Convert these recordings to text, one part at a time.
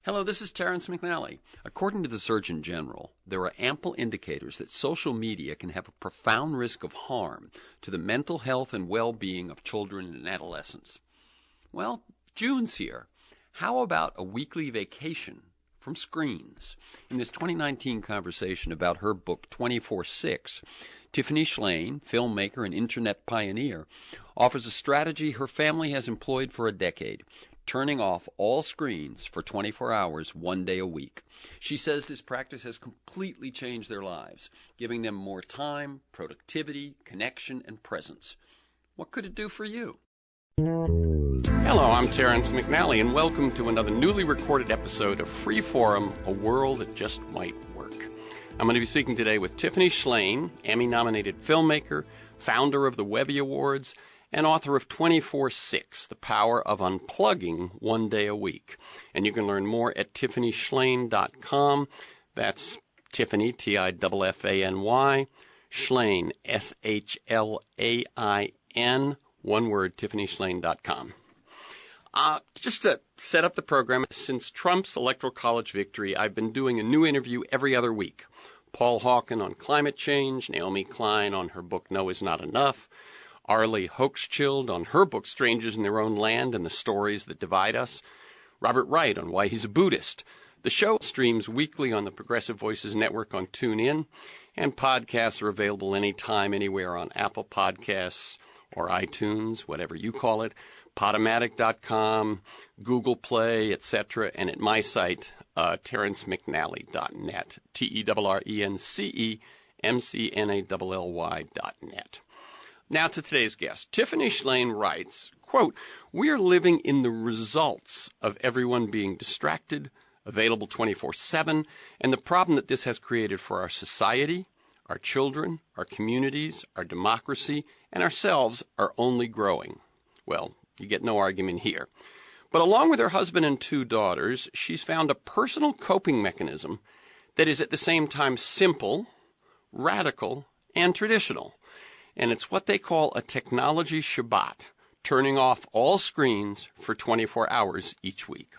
Hello, this is Terrence McNally. According to the Surgeon General, there are ample indicators that social media can have a profound risk of harm to the mental health and well-being of children and adolescents. Well, June's here. How about a weekly vacation from screens? In this 2019 conversation about her book 24/6, Tiffany SHLAIN, filmmaker and internet pioneer, offers a strategy her family has employed for a decade: turning off all screens for 24 hours, 1 day a week. She says this practice has completely changed their lives, giving them more time, productivity, connection, and presence. What could it do for you? Hello, I'm Terrence McNally, and welcome to another newly recorded episode of Freeform, A World That Just Might Work. I'm going to be speaking today with Tiffany SHLAIN, Emmy-nominated filmmaker, founder of the Webby Awards, and author of 24/6, The Power of Unplugging 1 Day a Week. And you can learn more at TiffanyShlain.com. That's Tiffany, Tiffany, SHLAIN, SHLAIN, one word, TiffanyShlain.com. Just to set up the program, since Trump's Electoral College victory, I've been doing a new interview every other week. Paul Hawken on climate change, Naomi Klein on her book No Is Not Enough, Arlie Hochschild on her book Strangers in Their Own Land and the Stories That Divide Us, Robert Wright on why he's a Buddhist. The show streams weekly on the Progressive Voices Network on TuneIn, and podcasts are available anytime, anywhere on Apple Podcasts or iTunes, whatever you call it, Podomatic.com, Google Play, etc., and at my site, terrencemcnally.net, TERRENCEMCNALLY.net. Now to today's guest. Tiffany SHLAIN writes, quote, "We are living in the results of everyone being distracted, available 24/7, and the problem that this has created for our society, our children, our communities, our democracy, and ourselves are only growing." Well, you get no argument here. But along with her husband and 2 daughters, she's found a personal coping mechanism that is at the same time simple, radical, and traditional. And it's what they call a technology Shabbat, turning off all screens for 24 hours each week.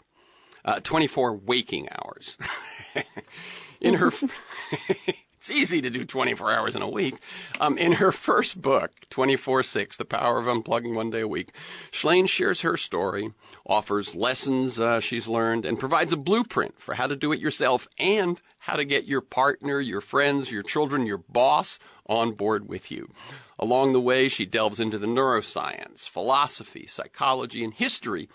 24 waking hours. In her... It's easy to do 24 hours in a week. In her first book, 24/6, The Power of Unplugging 1 Day a Week, SHLAIN shares her story, offers lessons she's learned, and provides a blueprint for how to do it yourself and how to get your partner, your friends, your children, your boss on board with you. Along the way, she delves into the neuroscience, philosophy, psychology, and history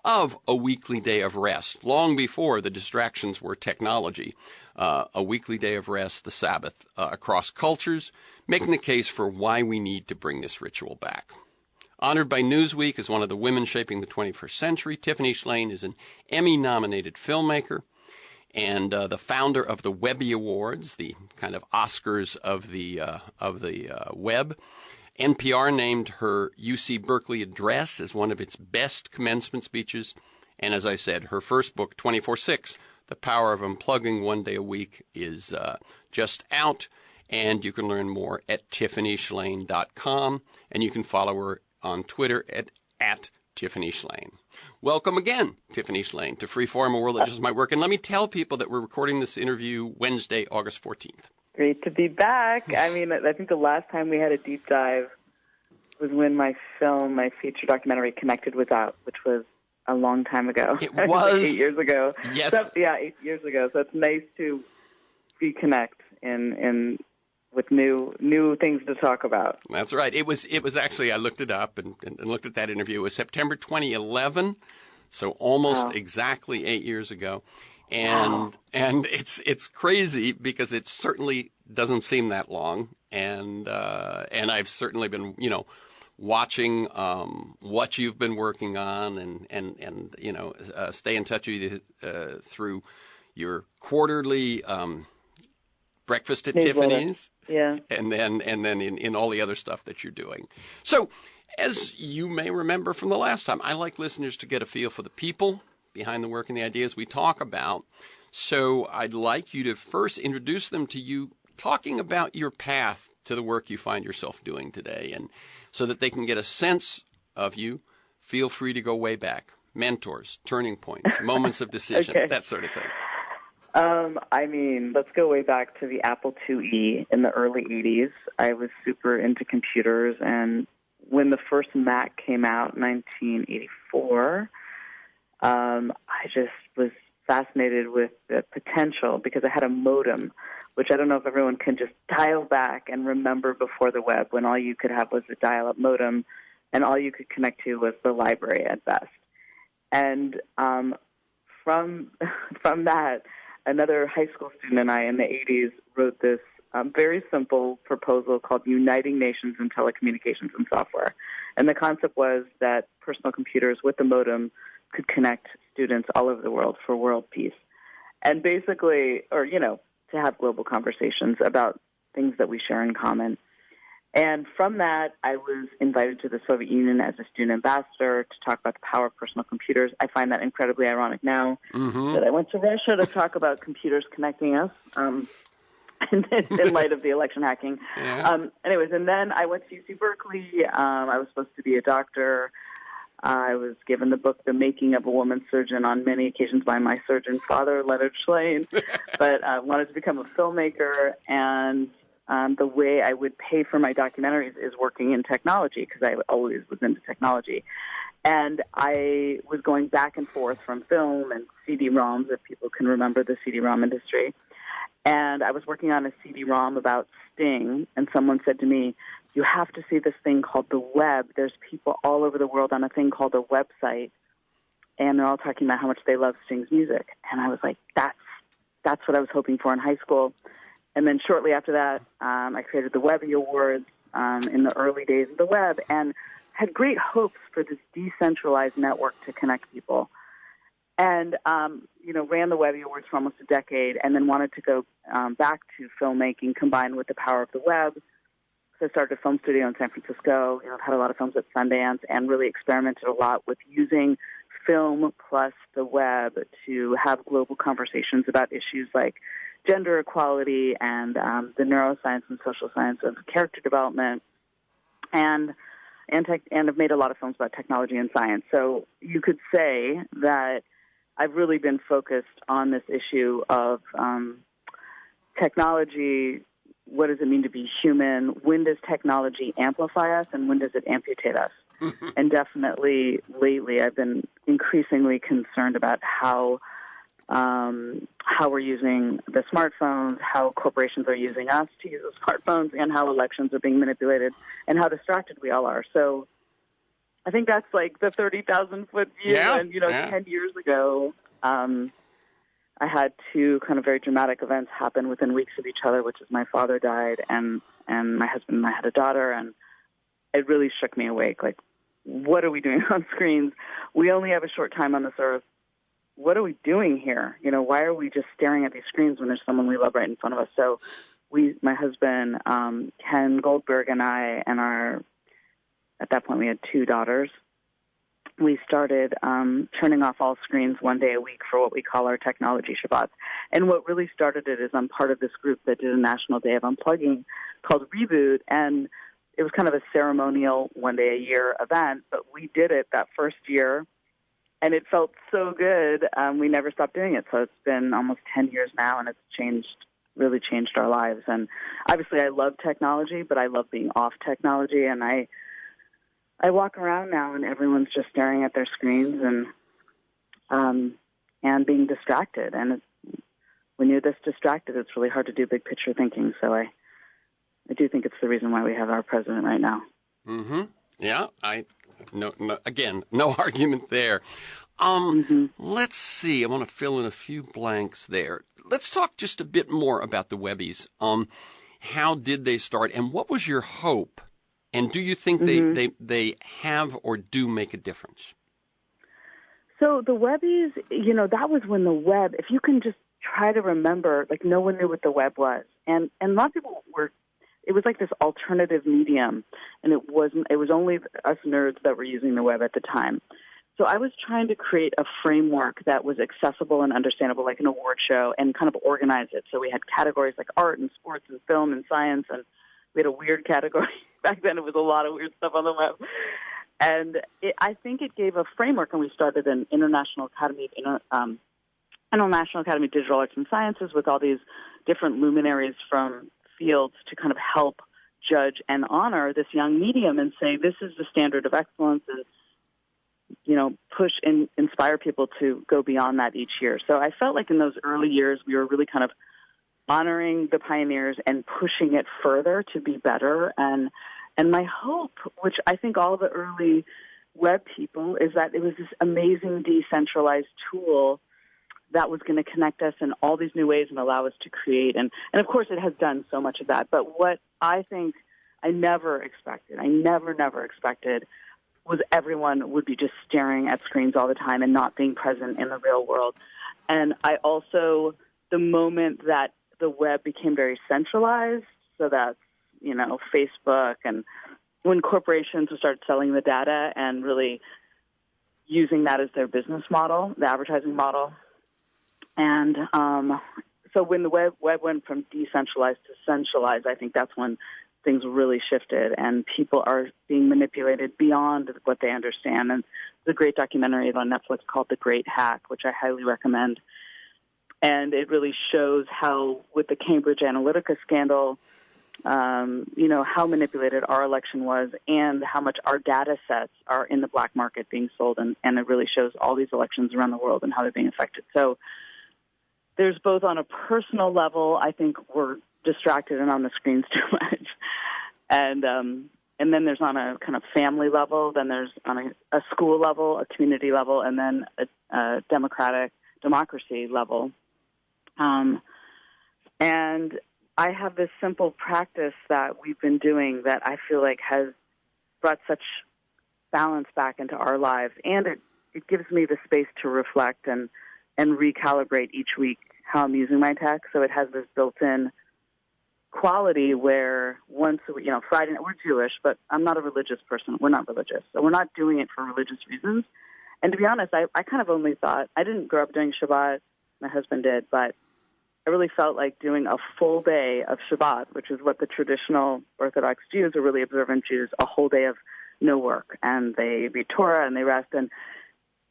of a weekly day of rest, long before the distractions were technology. A weekly day of rest, the Sabbath, across cultures, making the case for why we need to bring this ritual back. Honored by Newsweek as one of the women shaping the 21st century, Tiffany SHLAIN is an Emmy-nominated filmmaker and the founder of the Webby Awards, the kind of Oscars of the web. NPR named her UC Berkeley address as one of its best commencement speeches. And as I said, her first book, 24/6, The Power of Unplugging 1 Day a Week, is just out. And you can learn more at TiffanyShlain.com. And you can follow her on Twitter at Tiffany SHLAIN. Welcome again, Tiffany SHLAIN, to Freeform, A World That Just Might Work. And let me tell people that we're recording this interview Wednesday, August 14th. Great to be back. I mean, I think the last time we had a deep dive was when my feature documentary Connected was out, which was a long time ago. It was. Like 8 years ago. Yes. So, 8 years ago. So it's nice to reconnect and with new things to talk about. That's right. It was actually, I looked it up and looked at that interview. It was September 2011, so almost exactly 8 years ago. And it's crazy because it certainly doesn't seem that long. And I've certainly been, watching what you've been working on and stay in touch with you through your quarterly breakfast at Tiffany's. Yeah. And then in all the other stuff that you're doing. So, as you may remember from the last time, I like listeners to get a feel for the people behind the work and the ideas we talk about. So I'd like you to first introduce them to you, talking about your path to the work you find yourself doing today. And so that they can get a sense of you, feel free to go way back. mentors, turning points, moments of decision, Okay. that sort of thing? I mean, let's go way back to the Apple IIe in the early 80s. I was super into computers, and when the first Mac came out in 1984, I just was fascinated with the potential because I had a modem, which I don't know if everyone can just dial back and remember before the web when all you could have was a dial-up modem and all you could connect to was the library at best. And from that, another high school student and I in the 80s wrote this very simple proposal called Uniting Nations in Telecommunications and Software. And the concept was that personal computers with the modem could connect students all over the world for world peace. And basically, or, to have global conversations about things that we share in common. And from that, I was invited to the Soviet Union as a student ambassador to talk about the power of personal computers. I find that incredibly ironic now that I went to Russia to talk about computers connecting us in light of the election hacking. Yeah. Anyways, and then I went to UC Berkeley. I was supposed to be a doctor. I was given the book The Making of a Woman Surgeon on many occasions by my surgeon father, Leonard SHLAIN, but I wanted to become a filmmaker, and the way I would pay for my documentaries is working in technology because I always was into technology. And I was going back and forth from film and CD-ROMs, if people can remember the CD-ROM industry. And I was working on a CD-ROM about Sting, and someone said to me, you have to see this thing called the web. There's people all over the world on a thing called a website, and they're all talking about how much they love Sting's music. And I was like, that's what I was hoping for in high school. And then shortly after that, I created the Webby Awards in the early days of the web and had great hopes for this decentralized network to connect people. And, ran the Webby Awards for almost a decade and then wanted to go back to filmmaking combined with the power of the web. So I started a film studio in San Francisco. I've had a lot of films at Sundance and really experimented a lot with using film plus the web to have global conversations about issues like gender equality and the neuroscience and social science of character development, and I've made a lot of films about technology and science. So you could say that I've really been focused on this issue of technology. What does it mean to be human? When does technology amplify us, and when does it amputate us? And definitely lately, I've been increasingly concerned about how we're using the smartphones, how corporations are using us to use the smartphones, and how elections are being manipulated, and how distracted we all are. So I think that's like the 30,000-foot view. Yeah. And, 10 years ago, I had two kind of very dramatic events happen within weeks of each other, which is my father died and my husband and I had a daughter, and it really shook me awake. Like, what are we doing on screens? We only have a short time on this earth. What are we doing here? Why are we just staring at these screens when there's someone we love right in front of us? So my husband, Ken Goldberg, and I, and at that point we had two daughters, we started turning off all screens one day a week for what we call our technology Shabbats. And what really started it is I'm part of this group that did a National Day of Unplugging called Reboot, and it was kind of a ceremonial one-day-a-year event, but we did it that first year, and it felt so good. We never stopped doing it, so it's been almost 10 years now, and it's really changed our lives. And obviously I love technology, but I love being off technology, and I walk around now and everyone's just staring at their screens and being distracted. And when you're this distracted, it's really hard to do big picture thinking. So I do think it's the reason why we have our president right now. Mm-hmm. Yeah. No argument there. Let's see. I want to fill in a few blanks there. Let's talk just a bit more about the Webbies. How did they start, and what was your hope? And do you think they have or do make a difference? So the Webbies, that was when the web, if you can just try to remember, like no one knew what the web was. And a lot of people it was like this alternative medium, and it was only us nerds that were using the web at the time. So I was trying to create a framework that was accessible and understandable, like an award show, and kind of organize it. So we had categories like art and sports and film and science, and we had a weird category. Back then it was a lot of weird stuff on the web. And I think it gave a framework, and we started an International Academy of Digital Arts and Sciences with all these different luminaries from fields to kind of help judge and honor this young medium and say this is the standard of excellence, and push and inspire people to go beyond that each year. So I felt like in those early years we were really kind of honoring the pioneers and pushing it further to be better. And my hope, which I think all the early web people, is that it was this amazing decentralized tool that was going to connect us in all these new ways and allow us to create. And of course it has done so much of that. But what I think I never expected was everyone would be just staring at screens all the time and not being present in the real world. And I also, the moment that the web became very centralized, so that's, Facebook, and when corporations started selling the data and really using that as their business model, the advertising model. And so when the web went from decentralized to centralized, I think that's when things really shifted and people are being manipulated beyond what they understand. And there's a great documentary on Netflix called The Great Hack, which I highly recommend. And it really shows how, with the Cambridge Analytica scandal, how manipulated our election was and how much our data sets are in the black market being sold. And it really shows all these elections around the world and how they're being affected. So there's both on a personal level, I think we're distracted and on the screens too much. And then there's on a kind of family level, then there's on a school level, a community level, and then a democracy level. And I have this simple practice that we've been doing that I feel like has brought such balance back into our lives. And it gives me the space to reflect and recalibrate each week how I'm using my tech. So it has this built-in quality where once a week, Friday night, we're Jewish, but I'm not a religious person. We're not religious. So we're not doing it for religious reasons. And to be honest, I kind of only thought, I didn't grow up doing Shabbat. My husband did, but I really felt like doing a full day of Shabbat, which is what the traditional Orthodox Jews or really observant Jews, a whole day of no work. And they read Torah and they rest. And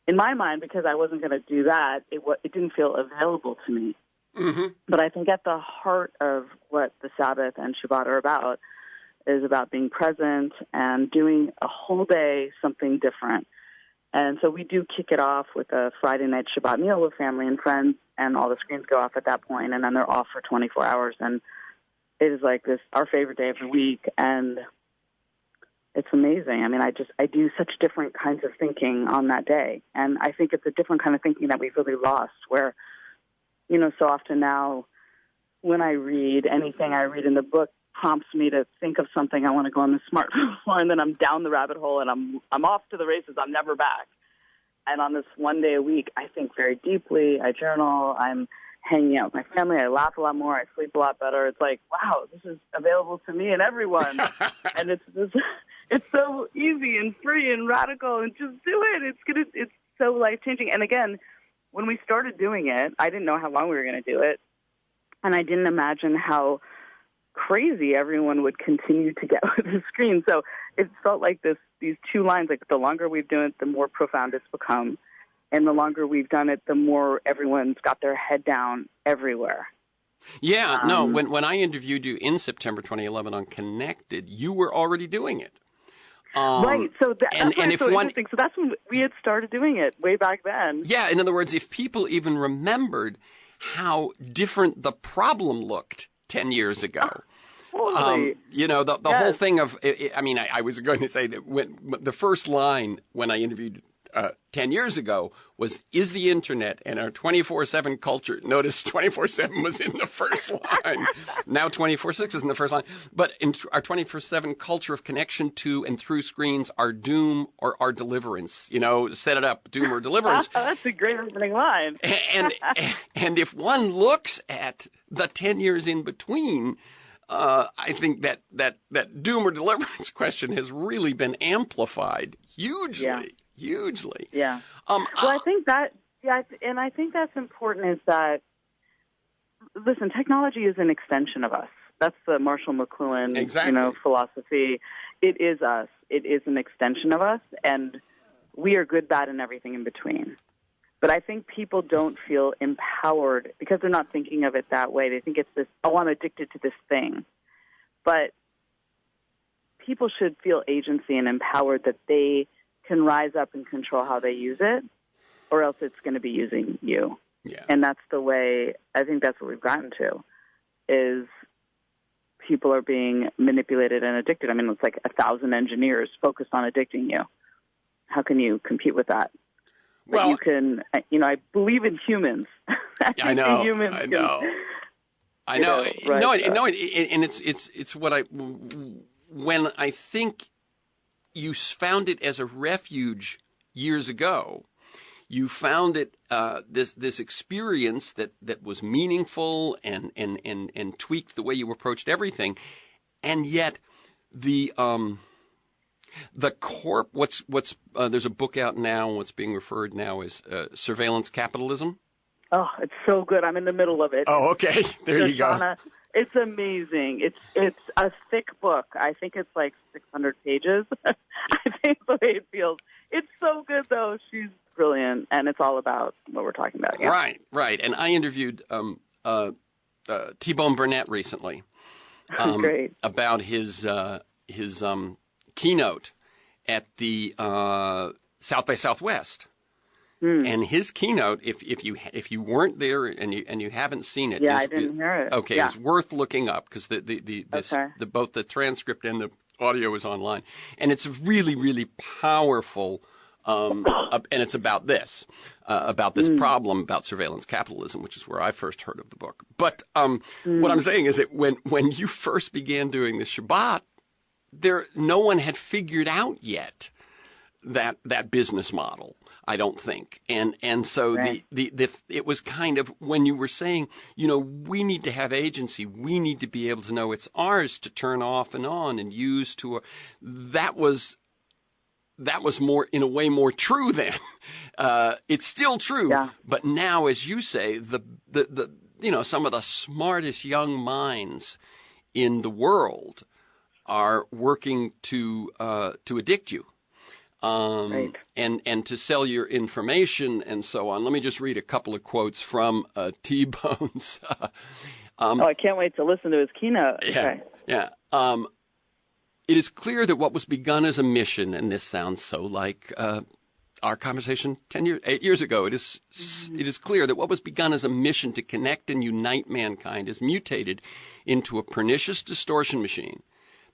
in my mind, because I wasn't going to do that, it didn't feel available to me. Mm-hmm. But I think at the heart of what the Sabbath and Shabbat are about is about being present and doing a whole day something different. And so we do kick it off with a Friday night Shabbat meal with family and friends, and all the screens go off at that point, and then they're off for 24 hours. And it is like this, our favorite day of the week, and it's amazing. I mean, I do such different kinds of thinking on that day. And I think it's a different kind of thinking that we've really lost, where, so often now when I read anything I read in the book prompts me to think of something I want to go on the smartphone for, and then I'm down the rabbit hole and I'm off to the races. I'm never back. And on this one day a week, I think very deeply. I journal. I'm hanging out with my family. I laugh a lot more. I sleep a lot better. It's like, wow, this is available to me and everyone. And it's so easy and free and radical, and just do it. It's so life-changing. And again, when we started doing it, I didn't know how long we were going to do it. And I didn't imagine how crazy everyone would continue to get with the screen. So it felt like these two lines, like the longer we've done it, the more profound it's become. And the longer we've done it, the more everyone's got their head down everywhere. Yeah, no, when I interviewed you in September 2011 on Connected, you were already doing it. Right, so that's so interesting. So that's when we had started doing it, way back then. Yeah, in other words, if people even remembered how different the problem looked 10 years ago. Totally. The whole thing of, I was going to say that when the first line when I interviewed 10 years ago was, is the internet and our 24/7 culture, notice 24/7 was in the first line. Now 24/6 is in the first line. But in our 24/7 culture of connection to and through screens, our doom or our deliverance, set it up, doom or deliverance. That's a great opening line. and if one looks at the 10 years in between, I think that doom or deliverance question has really been amplified hugely. Yeah. Hugely. Yeah. Well, I think that's important, is that, listen, technology is an extension of us. That's the Marshall McLuhan, Exactly. philosophy. It is us. It is an extension of us, and we are good, bad, and everything in between. But I think people don't feel empowered because they're not thinking of it that way. They think it's this, oh, I'm addicted to this thing. But people should feel agency and empowered that they can rise up and control how they use it, or else it's going to be using you. Yeah. And that's the way, I think that's what we've gotten to, is people are being manipulated and addicted. I mean, it's like 1,000 engineers focused on addicting you. How can you compete with that? But Well, you can, I believe in humans. I know. Humans I know. Can, I know. And it's what when I think you found it as a refuge years ago, you found it this experience that was meaningful and tweaked the way you approached everything, and yet the there's a book out now. What's being referred now is surveillance capitalism. Oh, it's so good. I'm in the middle of it. Oh, okay. There you go. It's amazing. It's a thick book. I think it's like 600 pages. I think the way it feels. It's so good, though. She's brilliant, and it's all about what we're talking about. Yeah. Right. And I interviewed T-Bone Burnett recently Great. about his keynote at the South by Southwest. And his keynote, if you weren't there and you haven't seen it, I didn't hear it. Okay, yeah. It's worth looking up because both the transcript and the audio is online, and it's really, really powerful. And it's about this problem about surveillance capitalism, which is where I first heard of the book. But what I'm saying is that when you first began doing the Shabbat, no one had figured out yet that business model. I don't think. And so right. it was kind of when you were saying, we need to have agency. We need to be able to know it's ours to turn off and on and use that was more, in a way, more true then. It's still true. Yeah. But now, as you say, some of the smartest young minds in the world are working to addict you. Right. And to sell your information and so on. Let me just read a couple of quotes from T-Bone's. I can't wait to listen to his keynote. Yeah, okay. yeah. It is clear that what was begun as a mission, and this sounds so like our conversation 8 years ago. It is clear that what was begun as a mission to connect and unite mankind has mutated into a pernicious distortion machine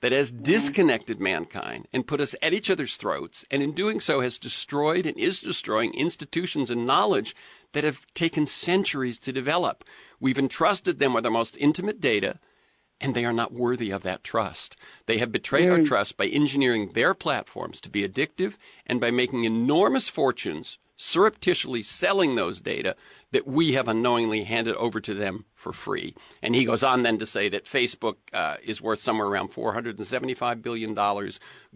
that has disconnected mankind and put us at each other's throats, and in doing so has destroyed and is destroying institutions and knowledge that have taken centuries to develop. We've entrusted them with our most intimate data, and they are not worthy of that trust. They have betrayed our trust by engineering their platforms to be addictive and by making enormous fortunes surreptitiously selling those data that we have unknowingly handed over to them for free. And he goes on then to say that Facebook is worth somewhere around $475 billion,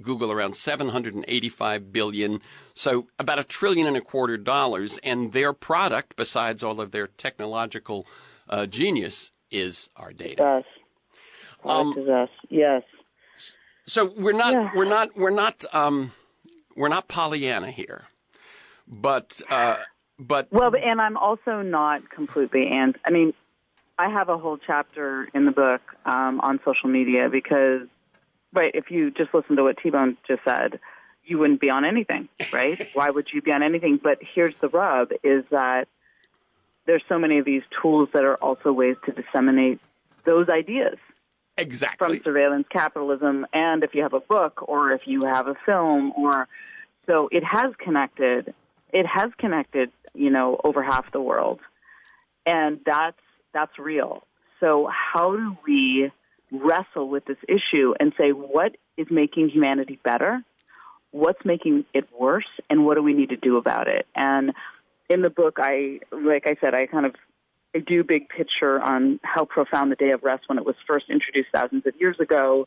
Google around $785 billion, so about $1.25 trillion, and their product, besides all of their technological genius, is our data. It is us. Yes. So we're not Pollyanna here. But and I'm also not completely I have a whole chapter in the book on social media because, right, if you just listen to what T-Bone just said, you wouldn't be on anything, right? Why would you be on anything? But here's the rub, is that there's so many of these tools that are also ways to disseminate those ideas. Exactly. From surveillance capitalism, and if you have a book or if you have a film, so it has connected, over half the world, and that's real. So how do we wrestle with this issue and say, what is making humanity better? What's making it worse? And what do we need to do about it? And in the book, I do big picture on how profound the day of rest when it was first introduced thousands of years ago.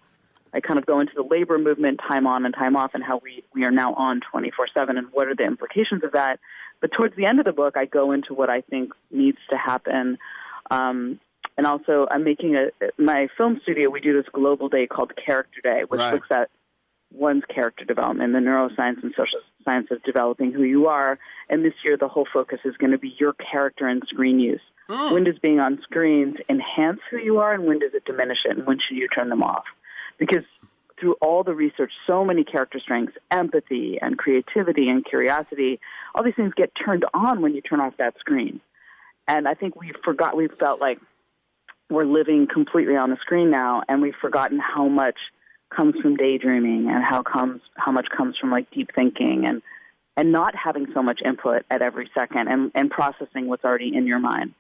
I kind of go into the labor movement, time on and time off, and how we are now on 24/7 and what are the implications of that. But towards the end of the book, I go into what I think needs to happen And also, I'm making my film studio, we do this global day called Character Day, which Right. looks at one's character development, the neuroscience and social science of developing who you are. And this year, the whole focus is going to be your character and screen use. When does being on screens enhance who you are, and when does it diminish it, and when should you turn them off? Because through all the research, so many character strengths, empathy and creativity and curiosity, all these things get turned on when you turn off that screen. And I think we've felt like we're living completely on the screen now, and we've forgotten how much comes from daydreaming and how much comes from like deep thinking and not having so much input at every second and processing what's already in your mind.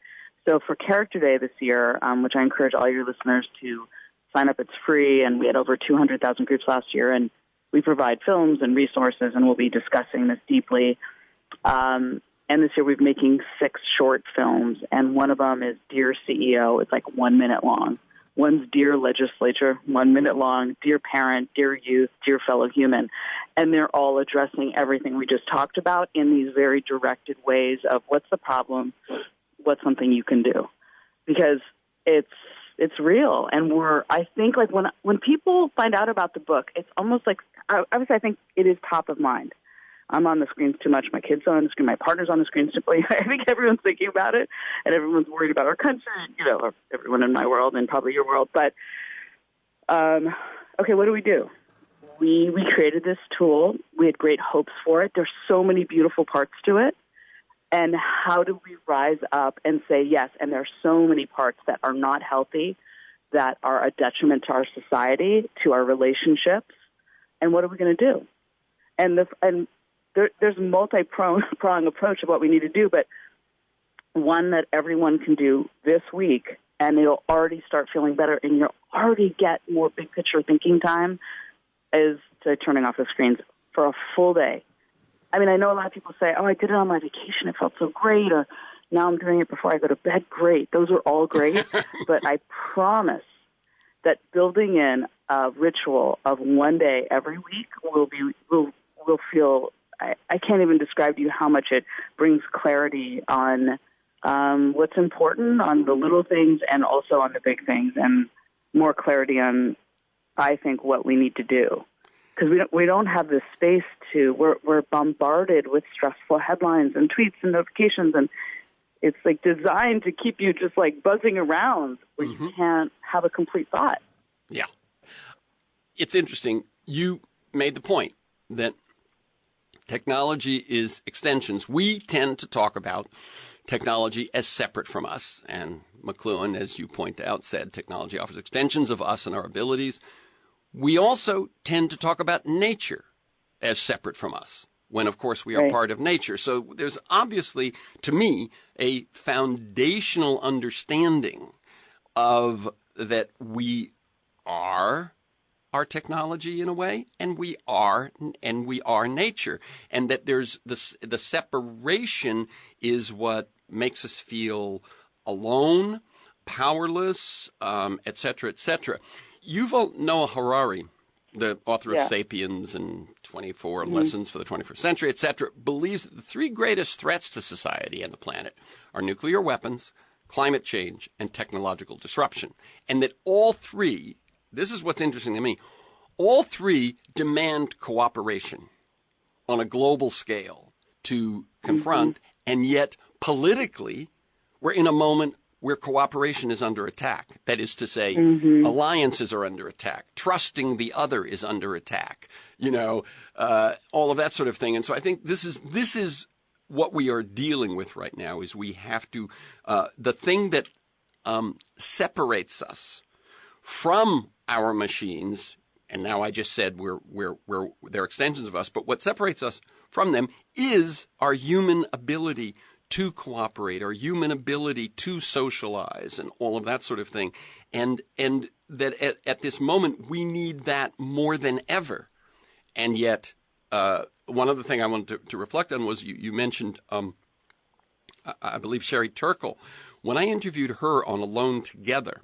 So for Character Day this year, which I encourage all your listeners to sign up, it's free, and we had over 200,000 groups last year, and we provide films and resources, and we'll be discussing this deeply. And this year we're making 6 short films, and one of them is Dear CEO. It's like 1 minute long. One's Dear Legislature, 1 minute long, Dear Parent, Dear Youth, Dear Fellow Human. And they're all addressing everything we just talked about in these very directed ways of what's the problem, what's something you can do. Because it's real. And I think like when people find out about the book, it's almost like, obviously I think it is top of mind. I'm on the screens too much. My kids are on the screen. My partner's on the screens too much. I think everyone's thinking about it, and everyone's worried about our country, or everyone in my world and probably your world. But, okay, what do? We created this tool. We had great hopes for it. There's so many beautiful parts to it. And how do we rise up and say yes? And there are so many parts that are not healthy, that are a detriment to our society, to our relationships. And what are we going to do? There's a multi-pronged approach of what we need to do, but one that everyone can do this week, and you'll already start feeling better, and you'll already get more big-picture thinking time, is to turning off the screens for a full day. I mean, I know a lot of people say, I did it on my vacation. It felt so great, or now I'm doing it before I go to bed. Great. Those are all great, but I promise that building in a ritual of one day every week will feel... I can't even describe to you how much it brings clarity on what's important, on the little things, and also on the big things, and more clarity on, I think, what we need to do. Because we don't have the space we're bombarded with stressful headlines and tweets and notifications, and it's like designed to keep you just like buzzing around where you can't have a complete thought. Yeah. It's interesting. You made the point that technology is extensions. We tend to talk about technology as separate from us. And McLuhan, as you point out, said technology offers extensions of us and our abilities. We also tend to talk about nature as separate from us, when, of course, we are part of nature. So there's obviously, to me, a foundational understanding of that we are our technology in a way, and we are nature, and that there's the separation is what makes us feel alone, powerless, et cetera, et cetera. Yuval Noah Harari, the author of *Sapiens* and 24 Lessons for the 21st Century, et cetera, believes that the 3 greatest threats to society and the planet are nuclear weapons, climate change, and technological disruption, and that all 3. This is what's interesting to me. All 3 demand cooperation on a global scale to confront, and yet politically, we're in a moment where cooperation is under attack. That is to say, alliances are under attack. Trusting the other is under attack. All of that sort of thing. And so I think this is what we are dealing with right now. Is we have to the thing that separates us from our machines, and now I just said they're extensions of us, but what separates us from them is our human ability to cooperate, our human ability to socialize, and all of that sort of thing. And that at this moment, we need that more than ever. And yet, one other thing I wanted to reflect on was you mentioned, I believe, Sherry Turkle. When I interviewed her on Alone Together,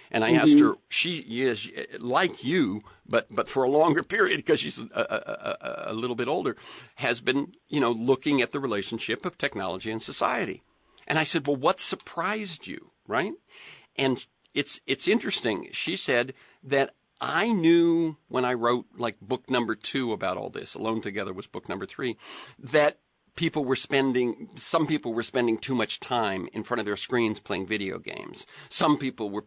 and I asked her, she is like you, but for a longer period because she's a little bit older, has been, looking at the relationship of technology and society. And I said, well, what surprised you, right? And it's interesting. She said that I knew when I wrote like book number 2 about all this, Alone Together was book number 3, that some people were spending too much time in front of their screens playing video games. Some people were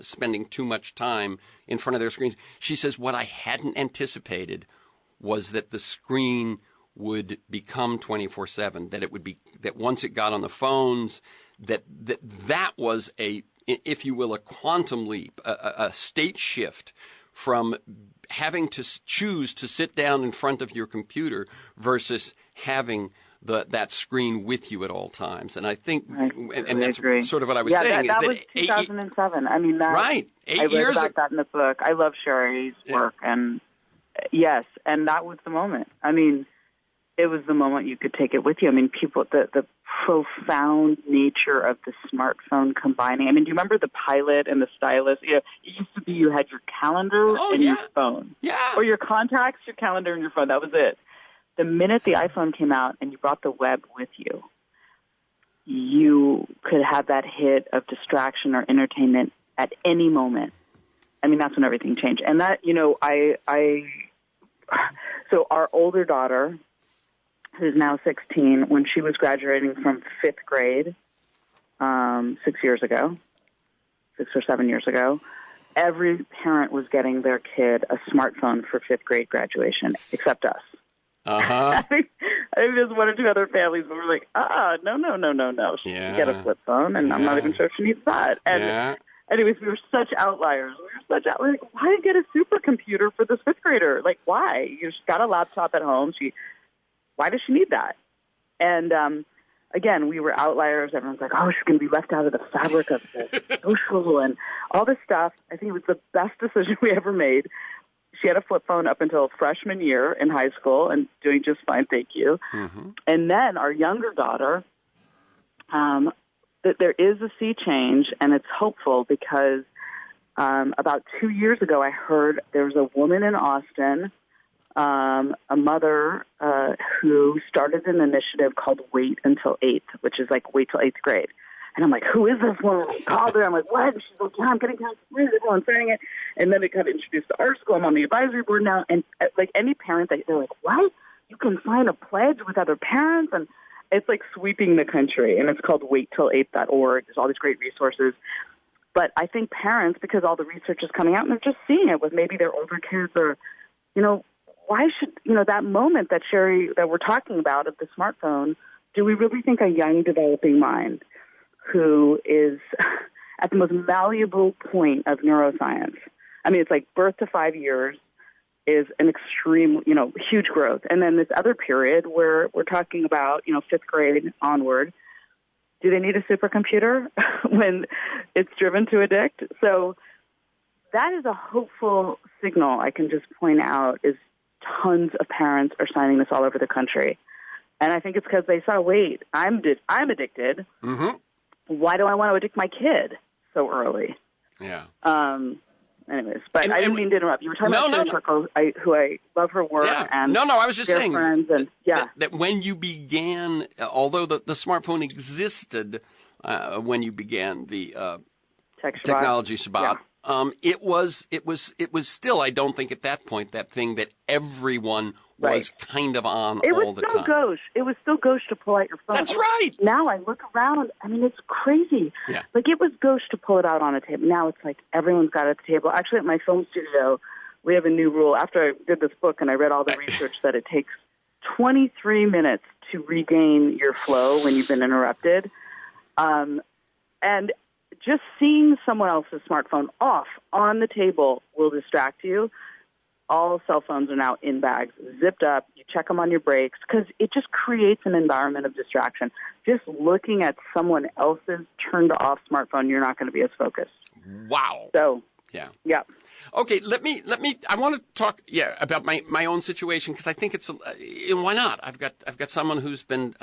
spending too much time in front of their screens. She says what I hadn't anticipated was that the screen would become 24/7, that once it got on the phones, that was if you will, a quantum leap, a state shift from having to choose to sit down in front of your computer versus having that screen with you at all times. And I think, and that's sort of what I was saying. That was 2007. I mean, right. 8 years I read about that in the book. I love Sherry's work, and yes, and that was the moment. I mean, it was the moment you could take it with you. I mean, the profound nature of the smartphone combining. I mean, do you remember the Pilot and the stylus? You know, it used to be you had your calendar and your phone. Yeah. Or your contacts, your calendar, and your phone. That was it. The minute the iPhone came out and you brought the web with you, you could have that hit of distraction or entertainment at any moment. I mean, that's when everything changed. And that, you know, so our older daughter, who's now 16, when she was graduating from 5th grade 6 or 7 years ago, every parent was getting their kid a smartphone for 5th grade graduation, except us. Uh-huh. I think there's one or two other families where we're like, no. She can get a flip phone, and I'm not even sure she needs that. And anyways, we were such outliers. Like, why get a supercomputer for this 5th grader? Like, why? She's got a laptop at home. Why does she need that? And again, we were outliers. Everyone's like, oh, she's going to be left out of the fabric of the social and all this stuff. I think it was the best decision we ever made. She had a flip phone up until freshman year in high school and doing just fine, thank you. Mm-hmm. And then our younger daughter, there is a sea change, and it's hopeful because about 2 years ago I heard there was a woman in Austin, a mother who started an initiative called Wait Until 8th, which is like wait till 8th grade. And I'm like, who is this woman? I called her. I'm like, what? And she's like, yeah, I'm getting everyone saying it. And then it got introduced to our school. I'm on the advisory board now. And like any parent, they're like, what? You can sign a pledge with other parents? And it's like sweeping the country. And it's called waittilleighth.org. There's all these great resources. But I think parents, because all the research is coming out, and they're just seeing it with maybe their older kids or, you know, why should, you know, that moment that Sherry, that we're talking about of the smartphone, do we really think a young developing mind who is at the most malleable point of neuroscience? I mean, it's like birth to 5 years is an extreme, you know, huge growth. And then this other period where we're talking about, you know, 5th grade onward, do they need a supercomputer when it's driven to addict? So that is a hopeful signal I can just point out is tons of parents are signing this all over the country. And I think it's because they saw, wait, I'm addicted. Mm-hmm. Why do I want to addict my kid so early? Yeah. Anyways, but I didn't mean to interrupt. You were talking about Sherry Turkle, who I love her work. Yeah. And I was just saying friends and, that when you began, although the smartphone existed when you began the technology Shabbat, it was still, I don't think at that point, that thing that everyone was kind of on all the time. It was still gauche to pull out your phone. That's right. Now I look around. I mean, it's crazy. Yeah. Like, it was gauche to pull it out on a table. Now it's like everyone's got it at the table. Actually, at my film studio, we have a new rule. After I did this book and I read all the research that it takes 23 minutes to regain your flow when you've been interrupted. And just seeing someone else's smartphone off on the table will distract you. All cell phones are now in bags, zipped up. You check them on your breaks because it just creates an environment of distraction. Just looking at someone else's turned off smartphone, you're not going to be as focused. Wow. So, yeah. Okay, let me. I want to talk, about my own situation because I think it's. Why not? I've got someone who's been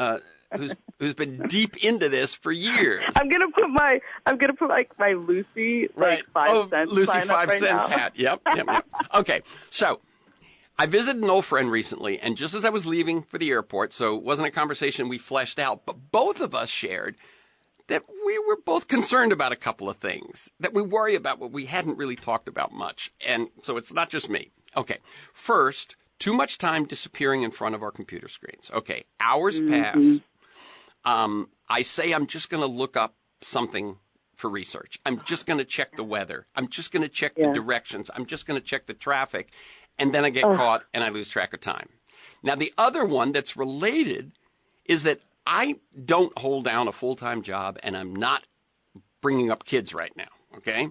who's been deep into this for years. I'm gonna put my Lucy 5 cents. Lucy sign 5 up cents now. hat. Yep. Okay, so I visited an old friend recently, and just as I was leaving for the airport, so it wasn't a conversation we fleshed out, but both of us shared that we were both concerned about a couple of things, that we worry about what we hadn't really talked about much. And so it's not just me. Okay. First, too much time disappearing in front of our computer screens. Okay. Hours pass. I say I'm just going to look up something for research. I'm just going to check the weather. I'm just going to check the directions. I'm just going to check the traffic. And then I get caught and I lose track of time. Now, the other one that's related is that I don't hold down a full-time job and I'm not bringing up kids right now, okay?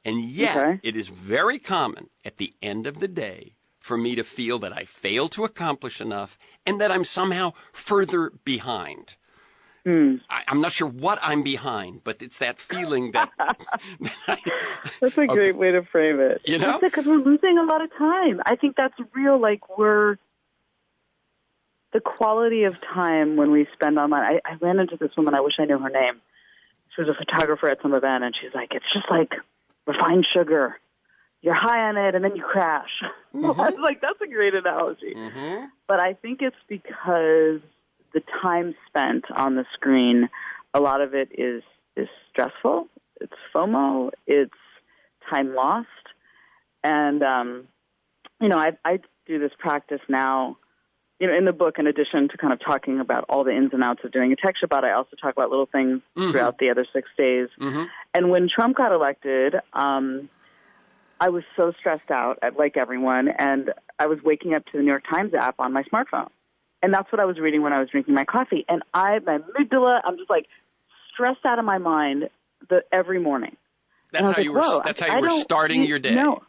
And yet it is very common at the end of the day for me to feel that I failed to accomplish enough and that I'm somehow further behind. I'm not sure what I'm behind, but it's that feeling that... That's a great way to frame it. You know? Because we're losing a lot of time. I think that's real, like the quality of time when we spend online. I ran into this woman, I wish I knew her name. She was a photographer at some event, and she's like, it's just like refined sugar. You're high on it, and then you crash. I was like, that's a great analogy. But I think it's because the time spent on the screen, a lot of it is stressful. It's FOMO. It's time lost. And, I do this practice now, in the book, in addition to kind of talking about all the ins and outs of doing a tech Shabbat, I also talk about little things throughout the other 6 days. And when Trump got elected, I was so stressed out, like everyone, and I was waking up to the New York Times app on my smartphone. And that's what I was reading when I was drinking my coffee. And my amygdala, I'm just like stressed out of my mind every morning. That's how you were starting your day. No,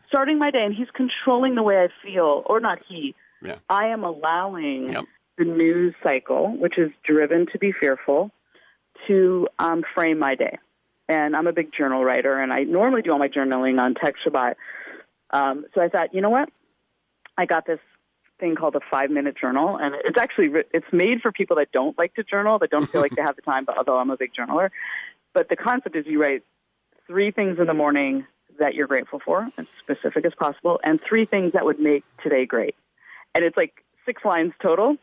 starting my day. And he's controlling the way I feel, or not he. Yeah. I am allowing the news cycle, which is driven to be fearful, to frame my day. And I'm a big journal writer, and I normally do all my journaling on Tech Shabbat. So I thought, you know what? I got this thing called a 5-minute journal, and it's made for people that don't like to journal, that don't feel like they have the time, but although I'm a big journaler. But the concept is you write 3 things in the morning that you're grateful for, as specific as possible, and 3 things that would make today great. And it's like 6 lines total,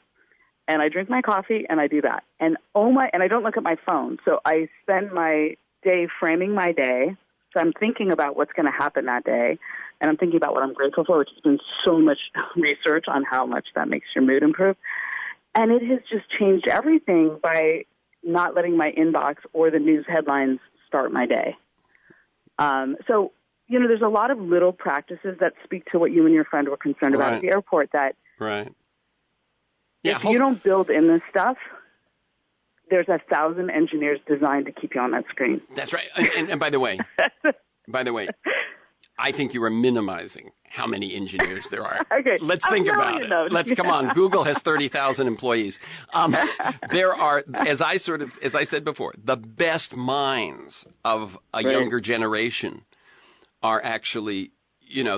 and I drink my coffee, and I do that. And I don't look at my phone, so I spend my day framing my day. So I'm thinking about what's going to happen that day, and I'm thinking about what I'm grateful for, which has been so much research on how much that makes your mood improve. And it has just changed everything by not letting my inbox or the news headlines start my day. So, there's a lot of little practices that speak to what you and your friend were concerned about at the airport that if you don't build in this stuff, there's 1,000 engineers designed to keep you on that screen. That's right. And by the way, I think you are minimizing how many engineers there are. Okay. Let's think about it. Come on. Google has 30,000 employees. There are, as I said before, the best minds of a younger generation are actually,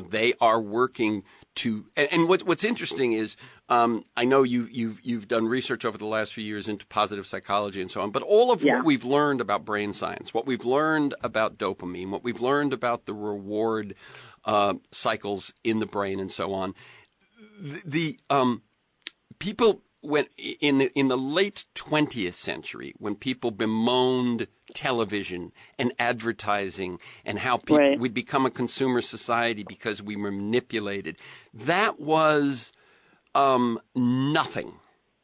they are working to, and what's interesting is, I know you've done research over the last few years into positive psychology and so on, but all of what we've learned about brain science, what we've learned about dopamine, what we've learned about the reward cycles in the brain and so on, the people when in the late 20th century, when people bemoaned television and advertising and how we'd become a consumer society because we were manipulated, that was nothing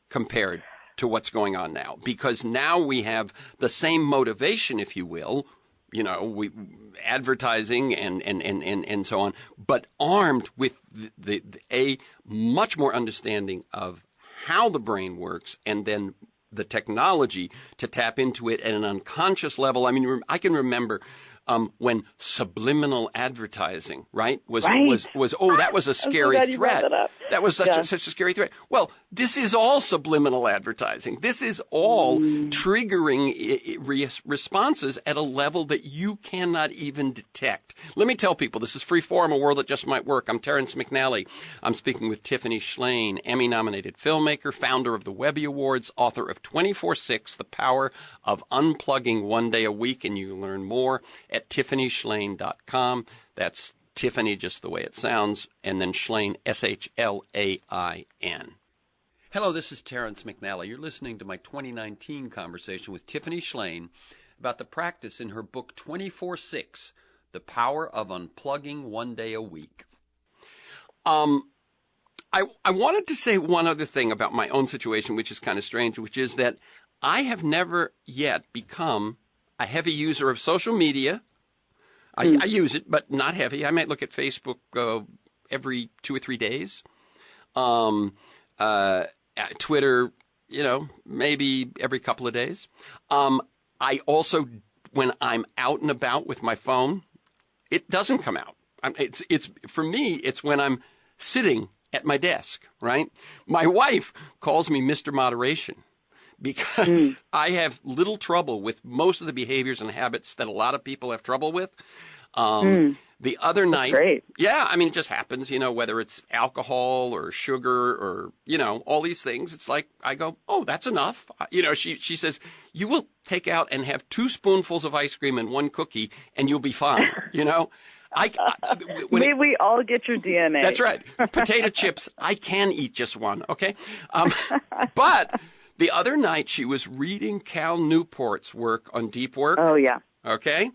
compared to what's going on now, because now we have the same motivation, if you will, advertising and so on, but armed with a much more understanding of how the brain works and then the technology to tap into it at an unconscious level. I mean, I can remember when subliminal advertising, that was a scary threat. That was such a scary threat. Well, this is all subliminal advertising. This is all triggering responses at a level that you cannot even detect. Let me tell people, this is Freeform, a world that just might work. I'm Terrence McNally. I'm speaking with Tiffany SHLAIN, Emmy-nominated filmmaker, founder of the Webby Awards, author of 24/6, The Power of Unplugging One Day a Week, and you can learn more at TiffanySHLAIN.com. That's Tiffany, just the way it sounds, and then SHLAIN, SHLAIN. Hello, this is Terrence McNally. You're listening to my 2019 conversation with Tiffany SHLAIN about the practice in her book 24/6, The Power of Unplugging One Day a Week. I wanted to say one other thing about my own situation, which is kind of strange, which is that I have never yet become a heavy user of social media. I use it, but not heavy. I might look at Facebook every 2 or 3 days. Twitter, maybe every couple of days. I also, when I'm out and about with my phone, it doesn't come out. It's for me, it's when I'm sitting at my desk, right? My wife calls me Mr. Moderation because I have little trouble with most of the behaviors and habits that a lot of people have trouble with. The other night, great. Yeah, I mean, it just happens, whether it's alcohol or sugar or, all these things. It's like, I go, oh, that's enough. She says, you will take out and have 2 spoonfuls of ice cream and 1 cookie and you'll be fine, May we all get your DNA. That's right. Potato chips, I can eat just 1, okay? But the other night she was reading Cal Newport's work on deep work. Oh, yeah. Okay?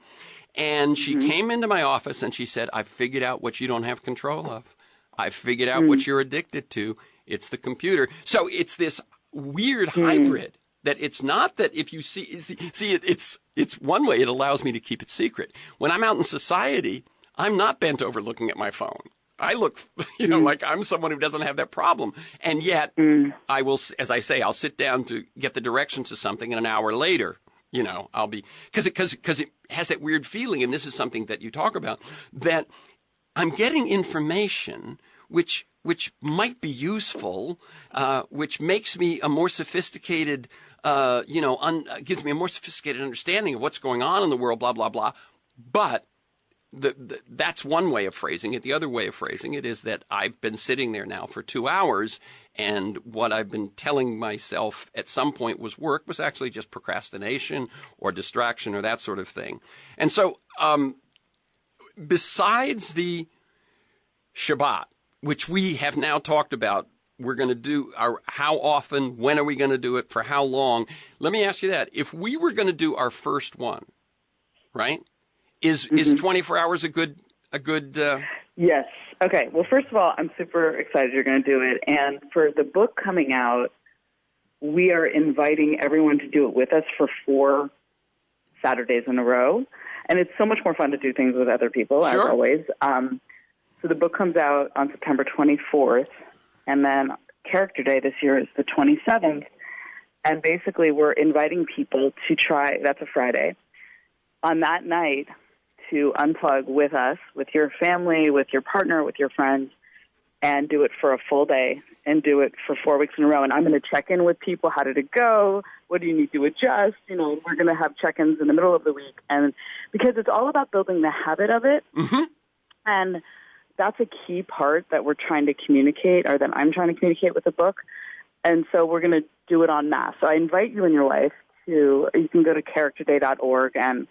And she came into my office and she said, I figured out what you don't have control of. I figured out what you're addicted to. It's the computer. So it's this weird hybrid that it's not that if you see it's one way it allows me to keep it secret. When I'm out in society, I'm not bent over looking at my phone. I look, like I'm someone who doesn't have that problem. And yet I will, as I say, I'll sit down to get the directions to something and an hour later, I'll be, because it has that weird feeling, and this is something that you talk about, that I'm getting information which might be useful, which makes me a more sophisticated, gives me a more sophisticated understanding of what's going on in the world, blah, blah, blah. But that's one way of phrasing it. The other way of phrasing it is that I've been sitting there now for 2 hours, and what I've been telling myself at some point was actually just procrastination or distraction or that sort of thing. And so besides the Shabbat, which we have now talked about, we're going to do how often, when are we going to do it, for how long? Let me ask you that. If we were going to do our first one, right? Is 24 hours a good? Yes. Okay. Well, first of all, I'm super excited you're going to do it. And for the book coming out, we are inviting everyone to do it with us for 4 Saturdays in a row. And it's so much more fun to do things with other people, as always. So the book comes out on September 24th, and then Character Day this year is the 27th. And basically we're inviting people to try, that's a Friday, on that night, to unplug with us, with your family, with your partner, with your friends, and do it for a full day and do it for 4 weeks in a row. And I'm going to check in with people. How did it go? What do you need to adjust? We're going to have check-ins in the middle of the week. And because it's all about building the habit of it. And that's a key part that we're trying to communicate, or that I'm trying to communicate with the book. And so we're going to do it en masse. So I invite you and your wife you can go to characterday.org, and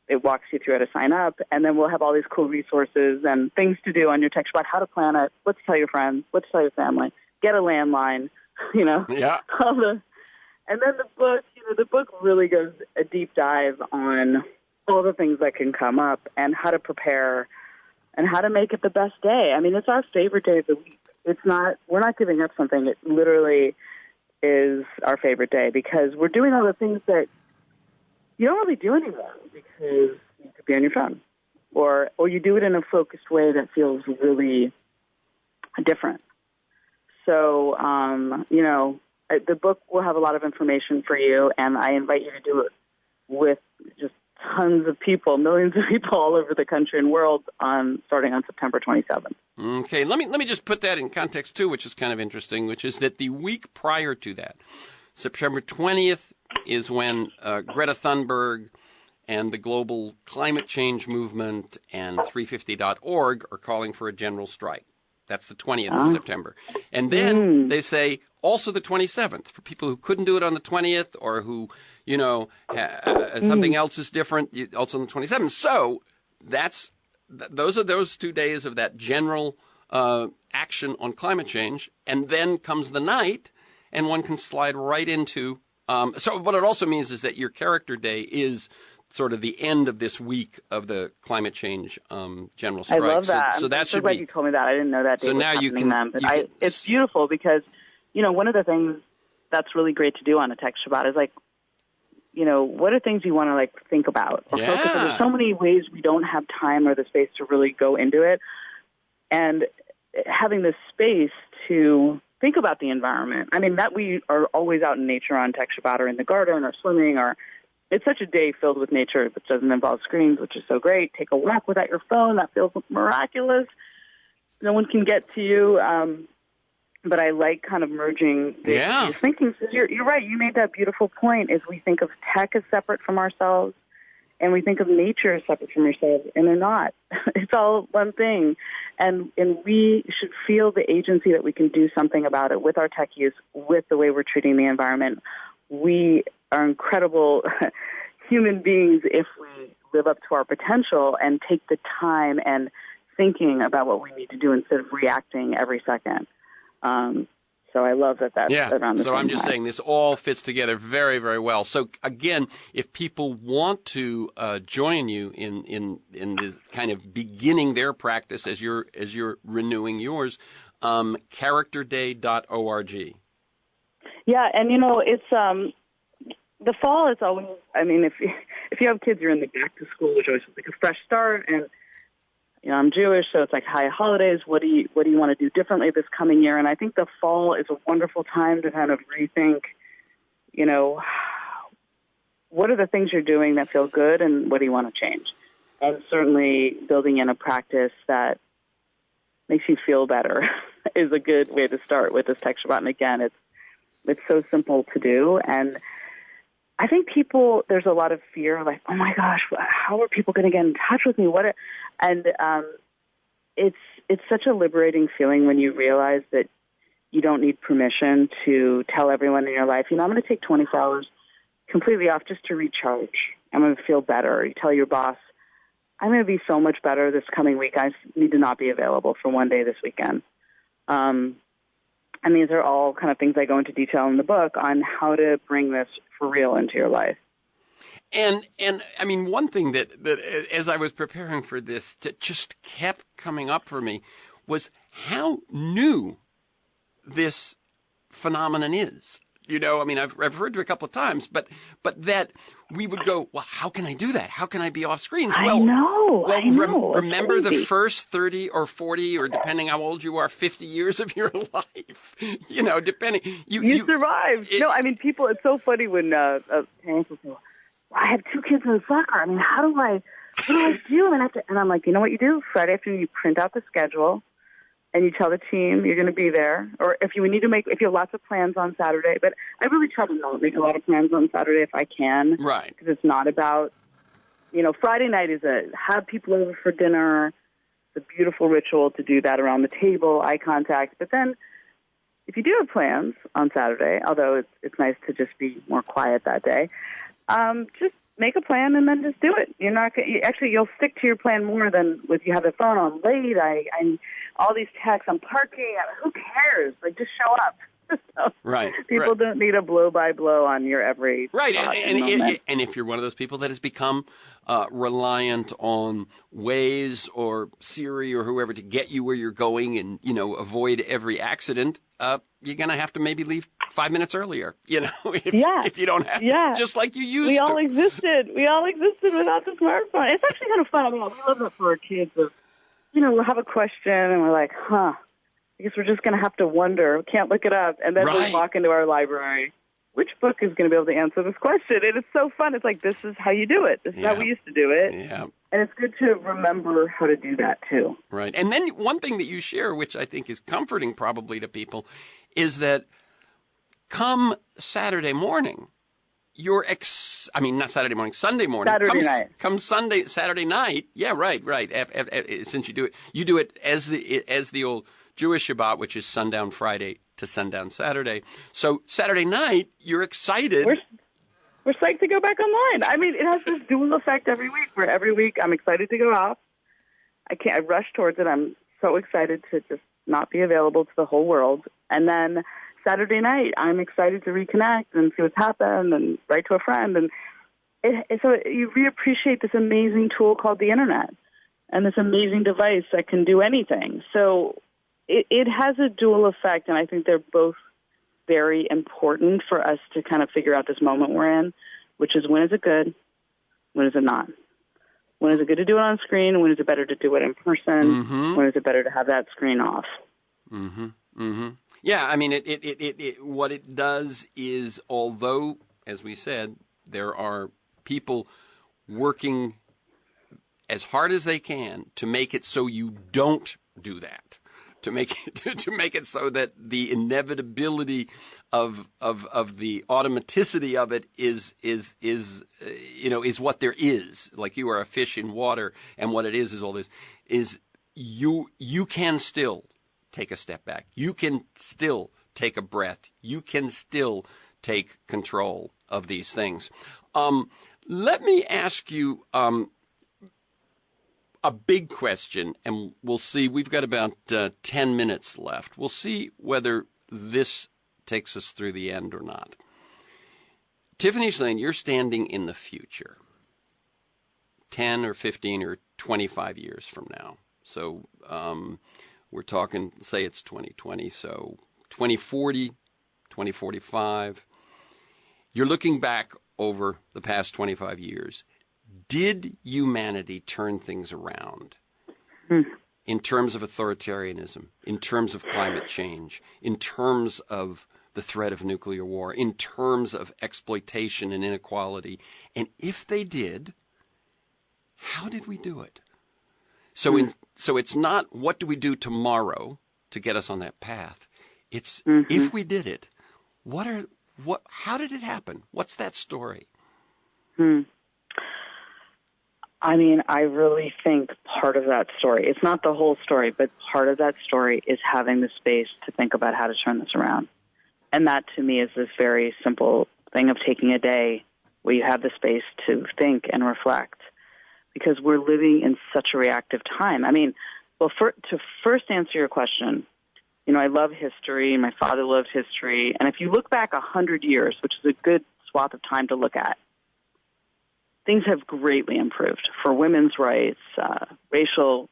it walks you through how to sign up, and then we'll have all these cool resources and things to do on your text about how to plan it, what to tell your friends, what to tell your family, get a landline, Yeah. And then the book really goes a deep dive on all the things that can come up and how to prepare and how to make it the best day. I mean, it's our favorite day of the week. We're not giving up something. It literally is our favorite day because we're doing all the things that you don't really do anymore because you could be on your phone, or you do it in a focused way that feels really different. So, the book will have a lot of information for you, and I invite you to do it with just tons of people, millions of people all over the country and world, starting on September 27th. Okay, let me just put that in context too, which is kind of interesting, which is that the week prior to that, September 20th, is when Greta Thunberg and the global climate change movement and 350.org are calling for a general strike. That's the 20th of September. And then they say also the 27th for people who couldn't do it on the 20th or who, something else is different, also on the 27th. So those are those 2 days of that general action on climate change. And then comes the night, and one can slide right into. So what it also means is that your character day is sort of the end of this week of the climate change general strike. I love that. So that I'm so should glad be. you told me that. I didn't know that day So was now you happening can. then. But it's beautiful because, one of the things that's really great to do on a tech Shabbat is like, what are things you want to like think about or focus on? There's so many ways we don't have time or the space to really go into it. And having this space to think about the environment. I mean, that we are always out in nature on Tech Shabbat or in the garden or swimming or it's such a day filled with nature which doesn't involve screens, which is so great. Take a walk without your phone. That feels miraculous. No one can get to you. But I like kind of merging these thinking. So you're right. You made that beautiful point is we think of tech as separate from ourselves and we think of nature as separate from ourselves, and they're not. It's all one thing. And we should feel the agency that we can do something about it with our tech use, with the way we're treating the environment. We are incredible human beings if we live up to our potential and take the time and thinking about what we need to do instead of reacting every second. So I love that that's around the same So I'm just time. saying this all fits together very, very well. So again, if people want to join you in this kind of beginning their practice as you're renewing yours, characterday.org. Yeah, and it's the fall is always. I mean, if you have kids, you're in the back to school, which always is like a fresh start, and I'm Jewish, so it's like high holidays. What do you want to do differently this coming year? And I think the fall is a wonderful time to kind of rethink, what are the things you're doing that feel good and what do you want to change? And certainly building in a practice that makes you feel better is a good way to start with this Tech Shabbat. And again, it's so simple to do. And I think there's a lot of fear, like, oh my gosh, how are people going to get in touch with me? It's such a liberating feeling when you realize that you don't need permission to tell everyone in your life, I'm going to take 24 hours completely off just to recharge. I'm going to feel better. You tell your boss, I'm going to be so much better this coming week. I need to not be available for one day this weekend. And these are all kind of things I go into detail in the book on how to bring this for real into your life. And I mean, one thing that as I was preparing for this that just kept coming up for me was how new this phenomenon is. I mean, I've heard it a couple of times, but that we would go, well, how can I do that? How can I be off screens? I know. Remember the first 30 or 40, or depending how old you are, 50 years of your life, depending. You survived. People, it's so funny when parents will say, well, I have 2 kids in soccer. I mean, what do I do? And I'm like, you know what you do? Friday afternoon, you print out the schedule. And you tell the team you're going to be there, or if you have lots of plans on Saturday. But I really try to not make a lot of plans on Saturday if I can, right? Because it's not about, Friday night is have people over for dinner. It's a beautiful ritual to do that around the table, eye contact. But then, if you do have plans on Saturday, although it's nice to just be more quiet that day, just make a plan and then just do it. You'll stick to your plan more than if you have the phone on late. I'm all these texts. I'm parking. Who cares? Like, just show up. Right. People don't need a blow by blow on your every right. And if you're one of those people that has become reliant on Waze or Siri or whoever to get you where you're going and avoid every accident, you're going to have to maybe leave 5 minutes earlier. If you don't have to, just like you used to. We all existed without the smartphone. It's actually kind of fun. I mean, we love it for our kids. We'll have a question and we're like, I guess we're just going to have to wonder. Can't look it up. And then we'll walk into our library. Which book is going to be able to answer this question? And it's so fun. It's like, this is how you do it. This is how we used to do it. Yeah. And it's good to remember how to do that, too. Right. And then one thing that you share, which I think is comforting probably to people, is that come Saturday morning, not Saturday morning, Sunday morning. Saturday night. Yeah, right. Since you do it as the old Jewish Shabbat, which is sundown Friday to sundown Saturday. So Saturday night, you're excited. We're psyched to go back online. I mean, it has this dual effect every week, where every week I'm excited to go off. I rush towards it. I'm so excited to just not be available to the whole world. And then Saturday night, I'm excited to reconnect and see what's happened and write to a friend. And so you reappreciate this amazing tool called the internet and this amazing device that can do anything. So it has a dual effect, and I think they're both very important for us to kind of figure out this moment we're in, which is, when is it good? When is it not? When is it good to do it on screen? When is it better to do it in person? Mm-hmm. When is it better to have that screen off? Mm-hmm. Mm-hmm. Yeah, I mean, what it does is, although, as we said, there are people working as hard as they can to make it so you don't do that, to make it so that the inevitability of the automaticity of it is what there is. Like, you are a fish in water, and what it is all this is you can still take a step back. You can still take a breath. You can still take control of these things. Let me ask you a big question, and we'll see. We've got about 10 minutes left. We'll see whether this takes us through the end or not. Tiffany SHLAIN, you're standing in the future, 10 or 15 or 25 years from now. So we're talking, say it's 2020, so 2040, 2045. You're looking back over the past 25 years. Did humanity turn things around in terms of authoritarianism, in terms of climate change, in terms of the threat of nuclear war, in terms of exploitation and inequality? And if they did, how did we do it? So it's not what do we do tomorrow to get us on that path. It's if we did it, how did it happen? What's that story? I mean, I really think part of that story, it's not the whole story, but part of that story is having the space to think about how to turn this around. And that, to me, is this very simple thing of taking a day where you have the space to think and reflect, because we're living in such a reactive time. I mean, well, to first answer your question, I love history. My father loved history. And if you look back 100 years, which is a good swath of time to look at, things have greatly improved for women's rights, racial,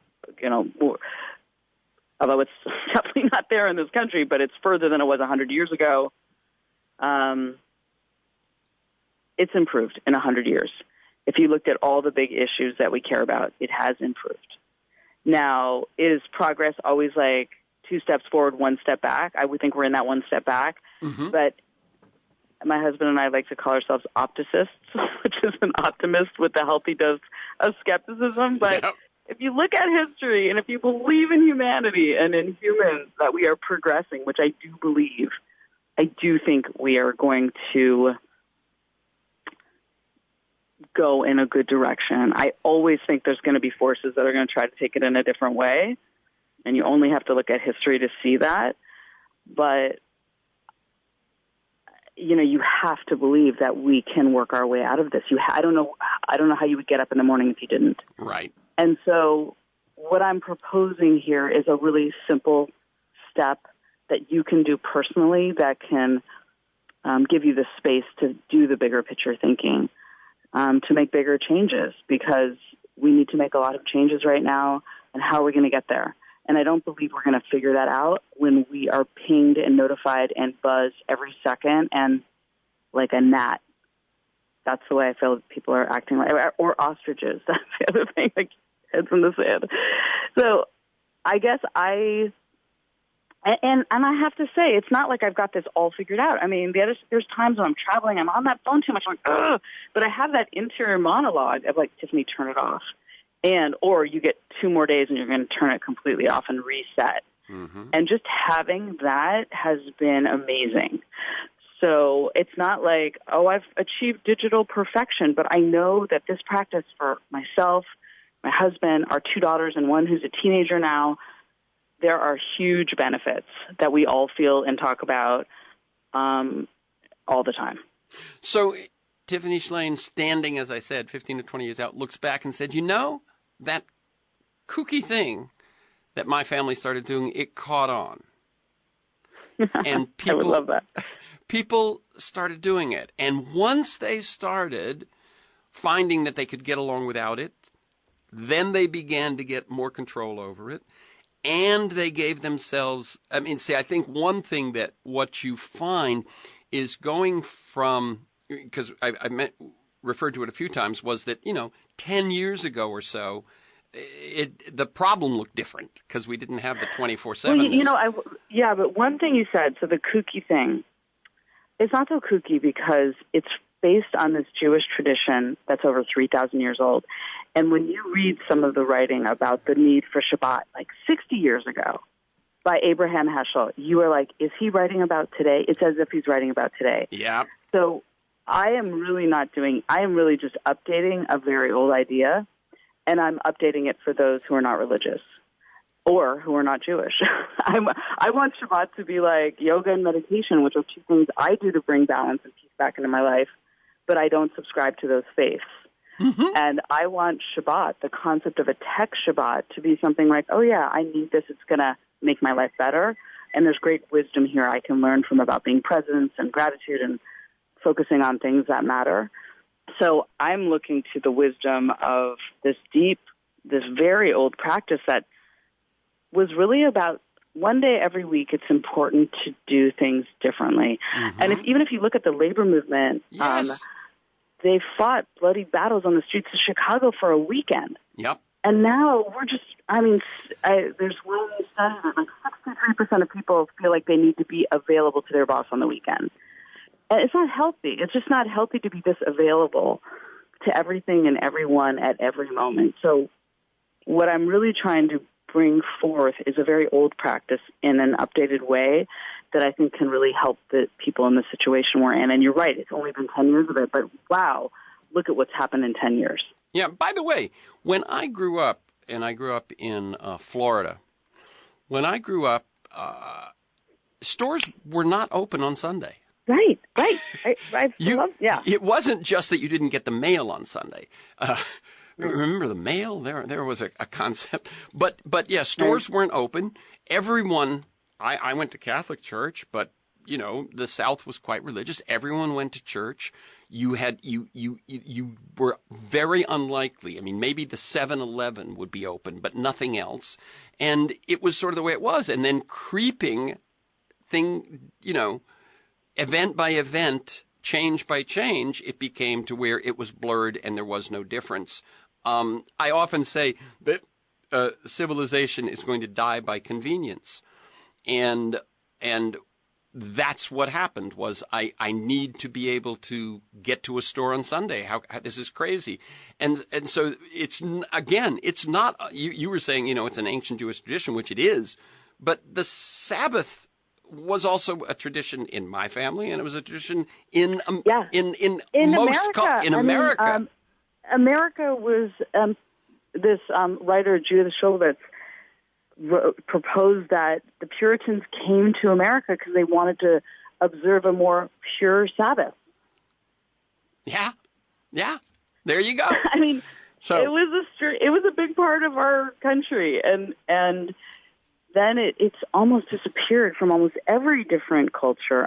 although it's definitely not there in this country, but it's further than it was 100 years ago. It's improved in 100 years. If you looked at all the big issues that we care about, it has improved. Now, is progress always like 2 steps forward, 1 step back? I would think we're in that 1 step back. But my husband and I like to call ourselves optimists, which is an optimist with a healthy dose of skepticism. But if you look at history and if you believe in humanity and in humans that we are progressing, which I do believe, I do think we are going to go in a good direction. I always think there's going to be forces that are going to try to take it in a different way, and you only have to look at history to see that. But you have to believe that we can work our way out of this. I don't know how you would get up in the morning if you didn't. Right. And so what I'm proposing here is a really simple step that you can do personally that can give you the space to do the bigger picture thinking, to make bigger changes, because we need to make a lot of changes right now. And how are we going to get there? And I don't believe we're going to figure that out when we are pinged and notified and buzzed every second and like a gnat. That's the way I feel people are acting like, or ostriches. That's the other thing, like heads in the sand. So I guess and I have to say, it's not like I've got this all figured out. I mean, there's times when I'm traveling, I'm on that phone too much, I'm like, ugh, but I have that interior monologue of like, Tiffany, turn it off. Or you get 2 more days and you're going to turn it completely off and reset. And just having that has been amazing. So it's not like, I've achieved digital perfection, but I know that this practice for myself, my husband, our 2 daughters, and one who's a teenager now, there are huge benefits that we all feel and talk about all the time. So Tiffany SHLAIN, standing, as I said, 15 to 20 years out, looks back and said, that kooky thing that my family started doing, it caught on. And I would love that. people started doing it. And once they started finding that they could get along without it, then they began to get more control over it. And they gave themselves, I think one thing that what you find is going from, because referred to it a few times, was that, 10 years ago or so, the problem looked different because we didn't have the 24/7. Well, but one thing you said, so the kooky thing, it's not so kooky because it's based on this Jewish tradition that's over 3,000 years old. And when you read some of the writing about the need for Shabbat, like 60 years ago, by Abraham Heschel, you are like, is he writing about today? It's as if he's writing about today. Yeah. So I am really just updating a very old idea, and I'm updating it for those who are not religious or who are not Jewish. I want Shabbat to be like yoga and meditation, which are two things I do to bring balance and peace back into my life, but I don't subscribe to those faiths. Mm-hmm. And I want Shabbat, the concept of a tech Shabbat, to be something like, oh, yeah, I need this. It's going to make my life better. And there's great wisdom here I can learn from about being present and gratitude and focusing on things that matter. So I'm looking to the wisdom of this very old practice that was really about one day every week it's important to do things differently. Mm-hmm. And even if you look at the labor movement, yes. They fought bloody battles on the streets of Chicago for a weekend. Yep. And now we're just, there's one study that like 63% of people feel like they need to be available to their boss on the weekend. And it's not healthy. It's just not healthy to be this available to everything and everyone at every moment. So what I'm really trying to bring forth is a very old practice in an updated way that I think can really help the people in the situation we're in. And you're right, it's only been 10 years of it, but wow, look at what's happened in 10 years. Yeah, by the way, when I grew up, and I grew up in Florida, when I grew up, stores were not open on Sunday. Right. Yeah. It wasn't just that you didn't get the mail on Sunday. Remember the mail? There was a concept. But yeah, stores weren't open. Everyone, I went to Catholic church, but, the South was quite religious. Everyone went to church. You were very unlikely. Maybe the 7-Eleven would be open, but nothing else. And it was sort of the way it was. And then creeping event by event, change by change, it became to where it was blurred and there was no difference. I often say that civilization is going to die by convenience. And that's what happened was I need to be able to get to a store on Sunday. How this is crazy. And so it's not, you were saying, it's an ancient Jewish tradition, which it is, but the Sabbath was also a tradition in my family, and it was a tradition in America. America was this writer Judith Shulevitz proposed that the Puritans came to America because they wanted to observe a more pure Sabbath. Yeah. There you go. So it was a big part of our country, and then it's almost disappeared from almost every different culture.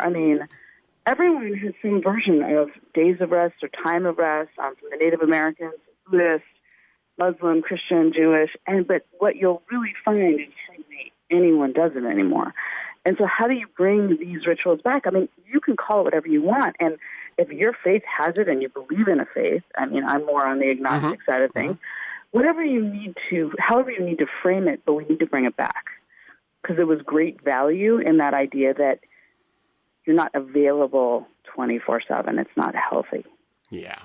Everyone has some version of days of rest or time of rest, from the Native Americans, Buddhist, Muslim, Christian, Jewish, but what you'll really find is hardly anyone does it anymore. And so how do you bring these rituals back? You can call it whatever you want, and if your faith has it and you believe in a faith, I'm more on the agnostic side of things, however you need to frame it, but we need to bring it back. Because there was great value in that idea that you're not available 24/7. It's not healthy. Yeah.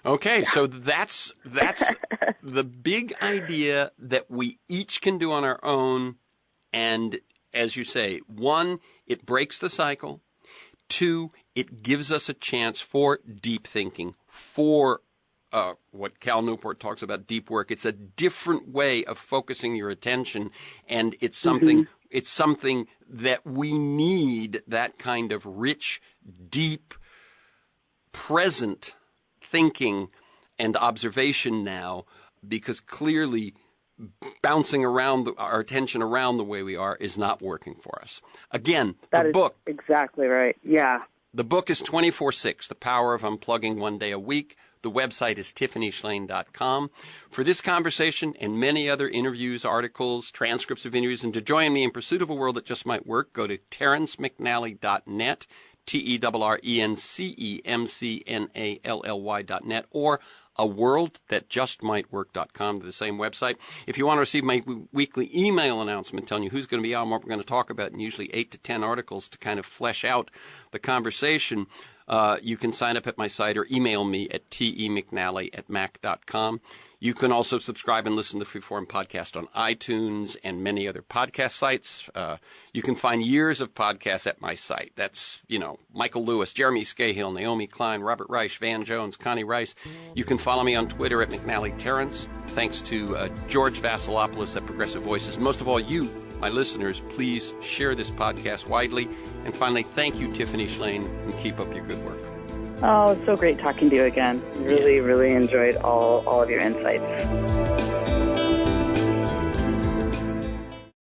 Okay, so that's the big idea that we each can do on our own. And as you say, 1, it breaks the cycle. 2, it gives us a chance for deep thinking, for what Cal Newport talks about, deep work. It's a different way of focusing your attention, and it's something that we need, that kind of rich, deep, present thinking and observation now, because clearly bouncing around our attention around the way we are is not working for us. Again, that the book. Exactly right. Yeah. The book is 24/6, The Power of Unplugging One Day a Week. The website is TiffanyShLAIN.com. For this conversation and many other interviews, articles, transcripts of interviews, and to join me in pursuit of a world that just might work, go to TerrenceMcNally.net, TerrenceMcNally.net, or aworldthatjustmightwork.com, to the same website. If you want to receive my weekly email announcement telling you who's going to be on, what we're going to talk about, and usually 8 to 10 articles to kind of flesh out the conversation, you can sign up at my site or email me at temcnally@mac.com. You can also subscribe and listen to the Freeform podcast on iTunes and many other podcast sites. You can find years of podcasts at my site. That's, Michael Lewis, Jeremy Scahill, Naomi Klein, Robert Reich, Van Jones, Connie Rice. You can follow me on Twitter at McNally Terrence. Thanks to George Vasilopoulos at Progressive Voices. Most of all, you, my listeners, please share this podcast widely. And finally, thank you, Tiffany SHLAIN, and keep up your good work. Oh, it's so great talking to you again. Really enjoyed all of your insights.